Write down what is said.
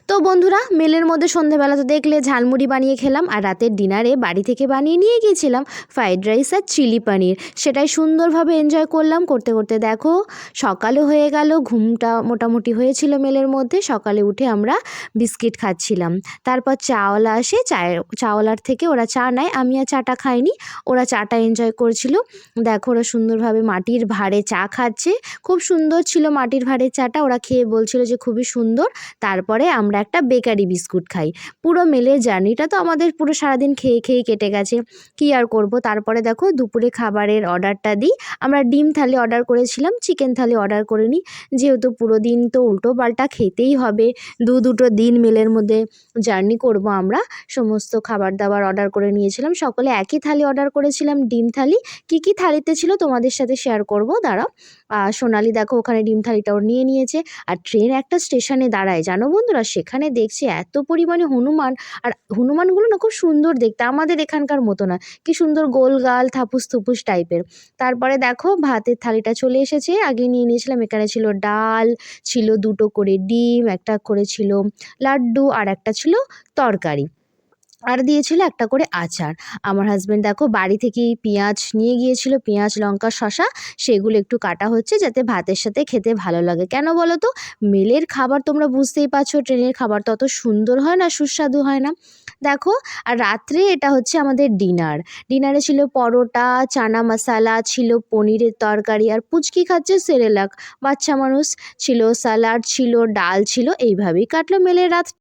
তো বন্ধুরা, মেলের মধ্যে সন্ধ্যেবেলা তো দেখলে ঝালমুড়ি বানিয়ে খেলাম, আর রাতের ডিনারে বাড়ি থেকে বানিয়ে নিয়ে গিয়েছিলাম ফ্রাইড রাইস আর চিলি পনির। সেটাই সুন্দরভাবে এনজয় করলাম। করতে করতে দেখো সকালও হয়ে গেল, ঘুমটা মোটামুটি হয়েছিল মেলের মধ্যে। সকালে উঠে আমরা বিস্কিট খাচ্ছিলাম। তারপর চাওয়ালা আসে, চাওয়ালার থেকে ওরা চা নেয়, আমি আর চাটা খাইনি, ওরা চাটা এনজয় করছিল। দেখো ওরা সুন্দরভাবে মাটির ভাঁড়ে চা খাচ্ছে, খুব সুন্দর ছিল মাটির ভাঁড়ের চাটা। ওরা খেয়ে বলছিল যে খুবই সুন্দর। তারপরে আমরা একটা বেকারি বিস্কুট খাই। পুরো মেলের জার্নিটা তো আমাদের পুরো সারাদিন খেয়ে খেয়েই কেটে গেছে, কী আর করব। তারপরে দেখো দুপুরে খাবারের অর্ডারটা দিই। আমরা ডিম থালি অর্ডার করেছিলাম, চিকেন থালি অর্ডার করিনি, যেহেতু পুরো দিন তো উল্টো পাল্টা খেতেই হবে। দুটো দিন মেলের মধ্যে জার্নি করব আমরা। সমস্ত খাবার দাবার অর্ডার করে নিয়েছিলাম, সকলে একই থালি অর্ডার করেছিলাম, ডিম থালি। কী থালিতে ছিল তোমাদের সাথে শেয়ার করব, দাঁড়াও। সোনালি দেখো ওখানে ডিম থালিটাও নিয়ে নিয়েছে। আর ট্রেন একটা স্টেশনে দাঁড়ায় জানো বন্ধুরা, সেখানে দেখছি এত পরিমাণে হনুমান। আর হনুমানগুলো না খুব সুন্দর দেখতে, আমাদের এখানকার মতো না, কি সুন্দর গোল গাল থাপুস থুপুস টাইপের। তারপরে দেখো ভাতের থালিটা চলে এসেছে, আগে নিয়ে নিয়েছিলাম। এখানে ছিল ডাল, ছিল দুটো করে ডিম, একটা করে ছিল লাড্ডু, আর একটা ছিল তরকারি, আর দিয়েছিল একটা করে আচার। আমার হাজব্যান্ড দেখো বাড়ি থেকেই পেঁয়াজ নিয়ে গিয়েছিল, পেঁয়াজ লঙ্কা শসা, সেগুলো একটু কাটা হচ্ছে যাতে ভাতের সাথে খেতে ভালো লাগে। কেন বলো তো, মেলের খাবার তোমরা বুঝতেই পারছো, ট্রেনের খাবার তো অত সুন্দর হয় না, সুস্বাদু হয় না। দেখো, আর রাত্রে এটা হচ্ছে আমাদের ডিনারে ছিল পরোটা, চানা মশালা, ছিল পনিরের তরকারি, আর পুচকি খাচ্ছে সেরেলাক, বাচ্চা মানুষ, ছিল স্যালাড, ছিল ডাল, ছিল। এইভাবেই কাটলো মেলের রাত।